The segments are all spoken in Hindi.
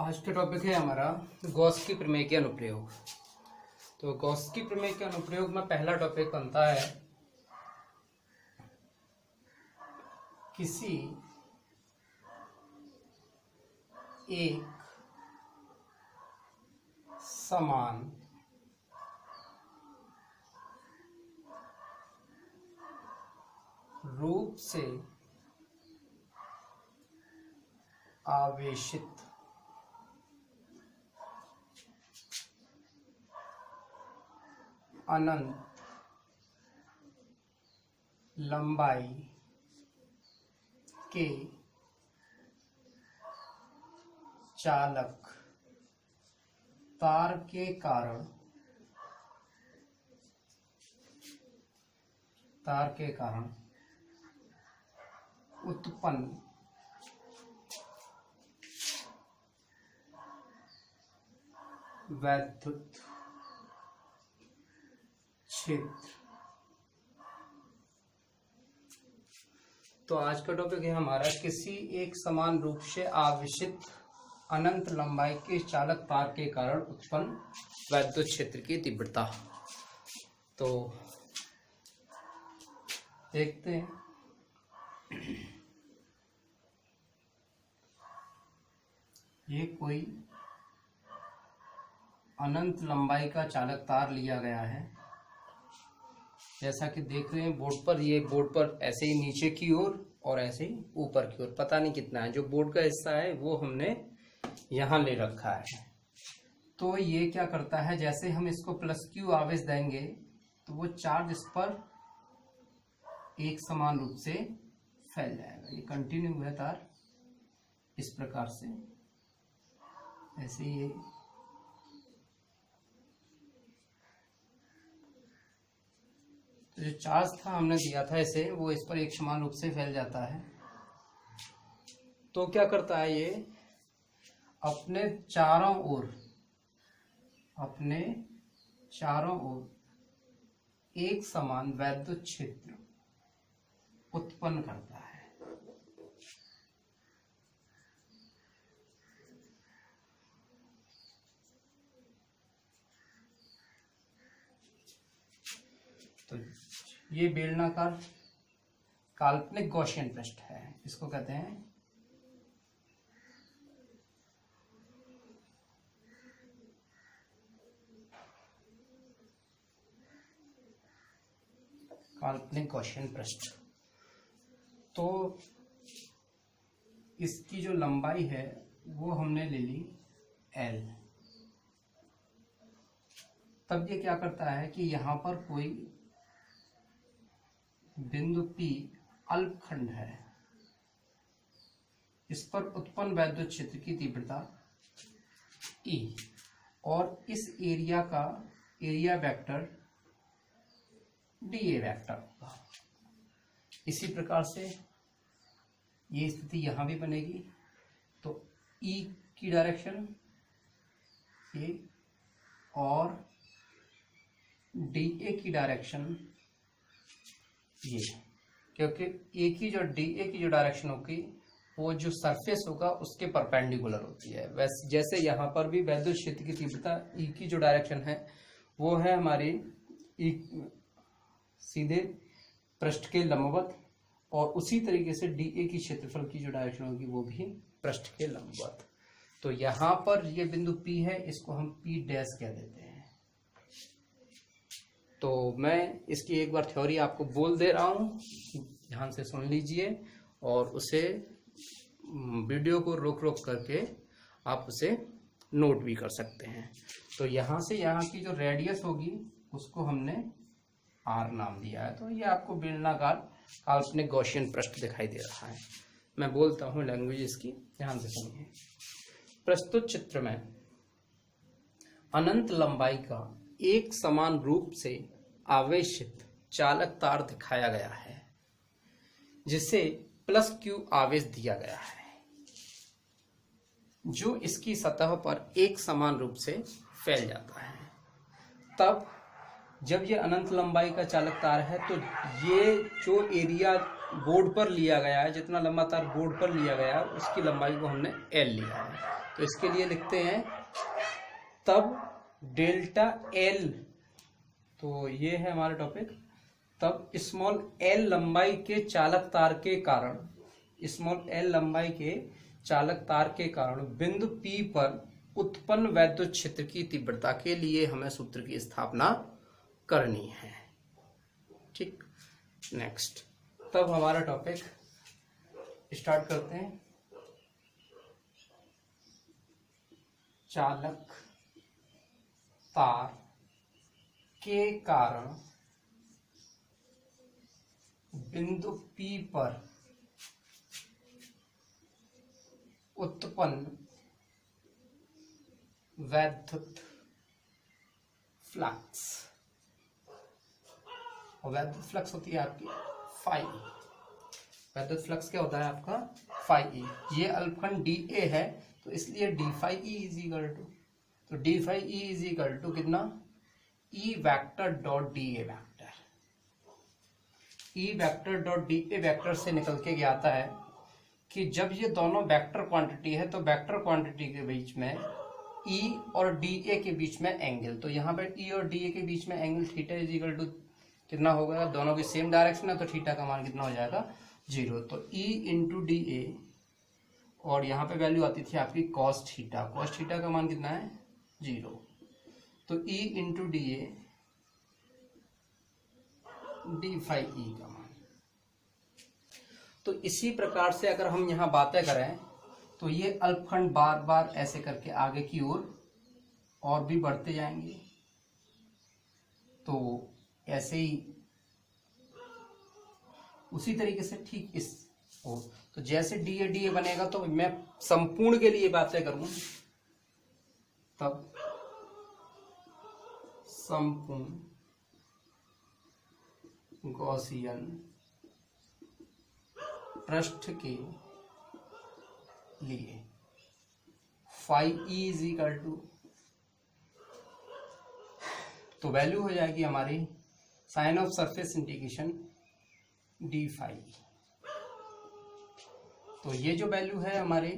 आज का टॉपिक है हमारा गॉस प्रमेय के अनुप्रयोग। तो गॉस प्रमेय के अनुप्रयोग में पहला टॉपिक बनता है किसी एक समान रूप से आवेशित अनंत लंबाई के चालक तार के कारण उत्पन्न वैद्युत क्षेत्र। तो आज का टॉपिक है हमारा किसी एक समान रूप से आवेशित अनंत लंबाई के चालक तार के कारण उत्पन्न वैद्युत क्षेत्र की तीव्रता। तो देखते हैं ये कोई अनंत लंबाई का चालक तार लिया गया है, जैसा कि देख रहे हैं बोर्ड पर। ये बोर्ड पर ऐसे ही नीचे की ओर और ऐसे ही ऊपर की ओर, पता नहीं कितना है। जो बोर्ड का हिस्सा है वो हमने यहाँ ले रखा है। तो ये क्या करता है, जैसे हम इसको प्लस क्यू आवेश देंगे तो वो चार्ज इस पर एक समान रूप से फैल जाएगा। ये कंटिन्यू है तार इस प्रकार से, ऐसे ये तो जो चार्ज था हमने दिया था इसे, वो इस पर एक समान रूप से फैल जाता है। तो क्या करता है, ये अपने चारों ओर एक समान वैद्युत क्षेत्र उत्पन्न करता है। तो ये बेलनाकार काल्पनिक गॉसियन पृष्ठ है, इसको कहते हैं काल्पनिक गॉसियन पृष्ठ। तो इसकी जो लंबाई है वो हमने ले ली L। तब ये क्या करता है कि यहाँ पर कोई बिंदु P अल्पखंड है, इस पर उत्पन्न वैद्युत क्षेत्र की तीव्रता E, और इस एरिया का एरिया वेक्टर dA वेक्टर होगा। इसी प्रकार से ये स्थिति यहां भी बनेगी। तो E की डायरेक्शन ये और dA की डायरेक्शन ये, क्योंकि A की जो dA की जो डायरेक्शन होगी वो जो सरफेस होगा उसके परपेंडिकुलर होती है। वैसे जैसे यहाँ पर भी वैद्युत क्षेत्र की तीव्रता E की जो डायरेक्शन है वो है हमारी E सीधे पृष्ठ के लंबवत, और उसी तरीके से dA की क्षेत्रफल की जो डायरेक्शन होगी वो भी पृष्ठ के लंबवत। तो यहाँ पर ये बिंदु P है, इसको हम P डैश कह देते हैं। तो मैं इसकी एक बार थ्योरी आपको बोल दे रहा हूँ, ध्यान से सुन लीजिए, और उसे वीडियो को रोक करके आप उसे नोट भी कर सकते हैं। तो यहाँ से यहाँ की जो रेडियस होगी उसको हमने R नाम दिया है। तो ये आपको बेलनाकार काल्पनिक गॉसियन पृष्ठ दिखाई दे रहा है। मैं बोलता हूँ लैंग्वेज इसकी, ध्यान से सुनिए। प्रस्तुत चित्र में अनंत लंबाई का एक समान रूप से आवेशित चालक तार दिखाया गया है, जिसे प्लस क्यू आवेश दिया गया है, जो इसकी सतह पर एक समान रूप से फैल जाता है। तब जब ये अनंत लंबाई का चालक तार है तो ये जो एरिया बोर्ड पर लिया गया है, जितना लंबा तार बोर्ड पर लिया गया है उसकी लंबाई को हमने एल लिया है। तो इसके लिए लिखते हैं तब डेल्टा एल, तो ये है हमारा टॉपिक, तब स्मॉल एल लंबाई के चालक तार के कारण, स्मॉल एल लंबाई के चालक तार के कारण बिंदु P पर उत्पन्न वैद्युत क्षेत्र की तीव्रता के लिए हमें सूत्र की स्थापना करनी है। ठीक, नेक्स्ट, तब हमारा टॉपिक स्टार्ट करते हैं। चालक तार के कारण बिंदु P पर उत्पन्न वैद्युत फ्लक्स, और वैद्युत फ्लक्स होती है आपकी फाई। वैद्युत फ्लक्स क्या होता है आपका फाई ई। ये अल्पखंड डी ए है तो इसलिए D phi E is equal to, तो D phi E is equal to कितना, E vector dot D A vector. E vector dot D A vector से निकल के क्या आता है कि जब ये दोनों वेक्टर क्वांटिटी है तो वेक्टर क्वांटिटी के बीच में ई और डी ए के बीच में एंगल, तो यहाँ पर ई और डी ए के बीच में angle theta is equal to कितना होगा, दोनों की सेम डायरेक्शन है तो थीटा का मान कितना हो जाएगा 0। तो ई इंटू डी ए, और यहाँ पे वैल्यू आती थी आपकी कॉस थीटा, कॉस थीटा का मान कितना है 0। तो E into D A D phi E का मान। तो इसी प्रकार से अगर हम यहाँ बातें करें तो ये अल्पखंड बार बार ऐसे करके आगे की ओर और भी बढ़ते जाएंगे। तो ऐसे ही उसी तरीके से ठीक इस ओर, तो जैसे डी ए बनेगा, तो मैं संपूर्ण के लिए बातें करूं तब संपूर्ण गॉसियन पृष्ठ के लिए phi E is equal to, तो वैल्यू हो जाएगी हमारी sign of surface integration D phi. तो ये जो वैल्यू है हमारी,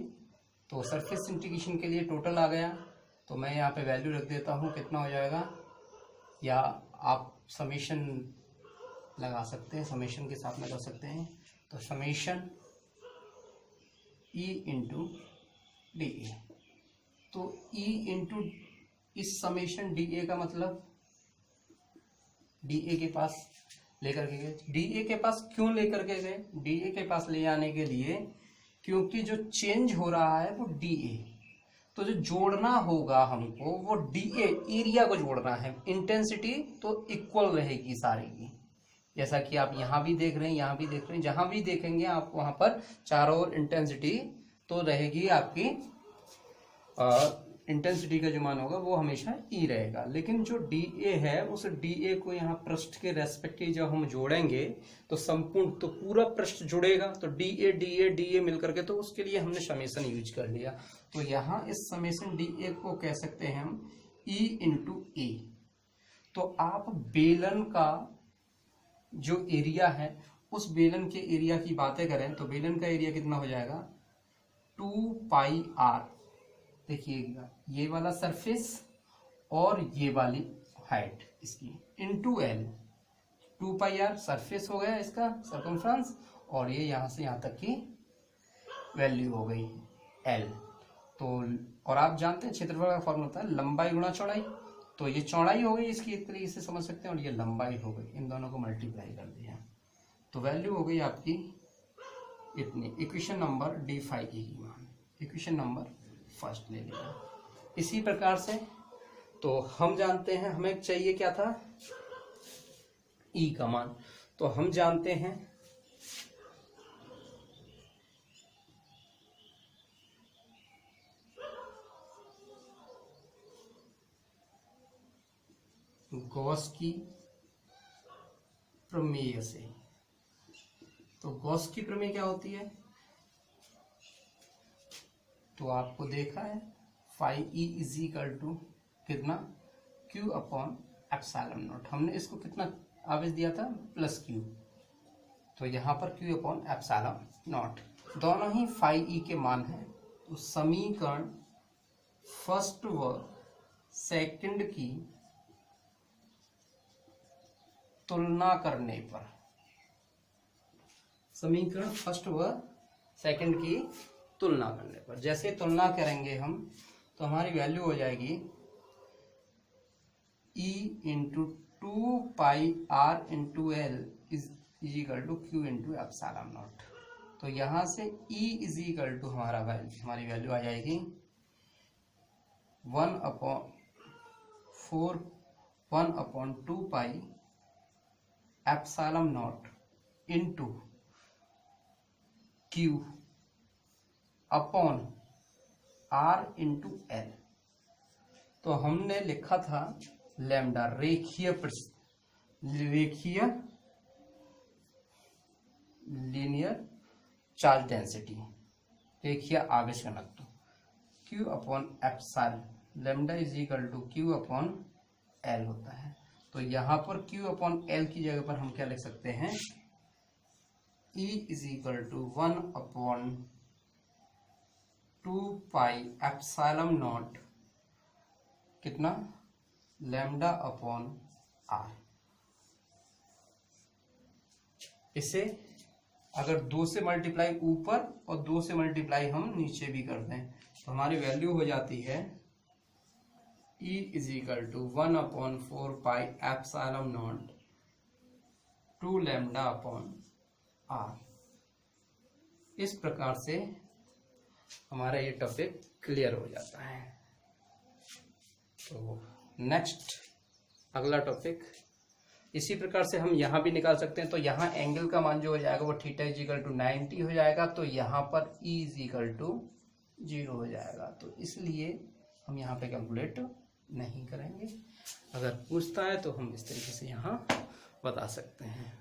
तो सरफेस इंटीग्रेशन के लिए टोटल आ गया, तो मैं यहाँ पे वैल्यू रख देता हूँ कितना हो जाएगा, या आप समेशन लगा सकते हैं, समेशन के साथ में कर सकते हैं। तो समेशन ई इंटू डी ए, तो ई इंटू इस समेशन डी ए का मतलब डी ए के पास लेकर के गए। डी ए के पास क्यों लेकर के गए, डी ए के पास ले आने के लिए क्योंकि जो चेंज हो रहा है वो डी ए, तो जो जोड़ना होगा हमको वो डी ए एरिया को जोड़ना है। इंटेंसिटी तो इक्वल रहेगी सारी की, जैसा कि आप यहाँ भी देख रहे हैं, यहाँ भी देख रहे हैं, जहां भी देखेंगे आप वहां पर चारों ओर इंटेंसिटी तो रहेगी आपकी। इंटेंसिटी का जो मान होगा वो हमेशा ई रहेगा, लेकिन जो डी ए है उस डी ए को यहाँ पृष्ठ के रेस्पेक्टिव जब हम जोड़ेंगे तो संपूर्ण, तो पूरा पृष्ठ जुड़ेगा, तो डी ए मिलकर के, तो उसके लिए हमने समेशन यूज कर लिया। तो यहाँ इस समेशन डी ए को कह सकते हैं हम ई इंटू ए। तो आप बेलन का जो एरिया है उस बेलन के एरिया की बातें करें तो बेलन का एरिया कितना हो जाएगा 2 पाई आर। देखिएगा ये वाला सरफेस और ये वाली हाइट इसकी into L, 2 pi R surface हो गया इसका सर्कमफ्रेंस, और ये यहाँ से यहाँ तक की वैल्यू हो गई एल। तो और आप जानते हैं क्षेत्रफल का फॉर्मूला होता है लंबाई गुणा चौड़ाई, तो ये चौड़ाई हो गई इसकी एक तरीके से समझ सकते हैं, और ये लंबाई हो गई, इन दोनों को मल्टीप्लाई कर दिया तो वैल्यू हो गई आपकी इतनी। इक्वेशन नंबर डी फाई की मान, इक्वेशन नंबर फर्स्ट ले लिया। इसी प्रकार से तो हम जानते हैं हमें चाहिए क्या था ई का मान, तो हम जानते हैं गॉस की प्रमेय से। तो गॉस की प्रमेय क्या होती है, तो आपको देखा है phi E is equal to कितना Q अपॉन एप्सिलॉन नॉट। हमने इसको कितना आवेश दिया था, प्लस क्यू, तो यहाँ पर क्यू अपॉन एप्सिलॉन नॉट। दोनों ही फाई ई के मान हैं। तो समीकरण फर्स्ट व सेकंड की तुलना करने पर, समीकरण फर्स्ट व सेकंड की तुलना करने पर, जैसे तुलना करेंगे हम तो हमारी वैल्यू हो जाएगी E into 2πr into L is equal to Q into epsilon naught. तो यहाँ से E इज इक्वल टू हमारी वैल्यू आ जाएगी 1/2π epsilon naught into Q upon R into L. तो हमने लिखा था लैम्डा रेखीय लीनियर चार्ज डेंसिटी, रेखीय आवेश घनत्व, Q upon epsilon, lambda is equal to Q upon L होता है। तो यहाँ पर क्यू अपॉन एल की जगह पर हम क्या लिख सकते हैं, E is equal to 1/2π epsilon naught कितना, लैम्डा अपॉन आर। इसे अगर 2 से मल्टीप्लाई ऊपर और 2 से मल्टीप्लाई हम नीचे भी कर दें तो हमारी वैल्यू हो जाती है E is equal to 1/4π epsilon naught 2 lambda upon R. इस प्रकार से हमारा ये टॉपिक क्लियर हो जाता है। तो नेक्स्ट अगला टॉपिक, इसी प्रकार से हम यहाँ भी निकाल सकते हैं। तो यहाँ एंगल का मान जो हो जाएगा वो थीटा इज इक्वल टू 90 हो जाएगा, तो यहाँ पर E इज इक्वल टू 0 हो जाएगा। तो इसलिए हम यहाँ पे कैलकुलेट नहीं करेंगे। अगर पूछता है तो हम इस तरीके से यहाँ बता सकते हैं।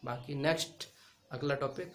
बाकी नेक्स्ट अगला टॉपिक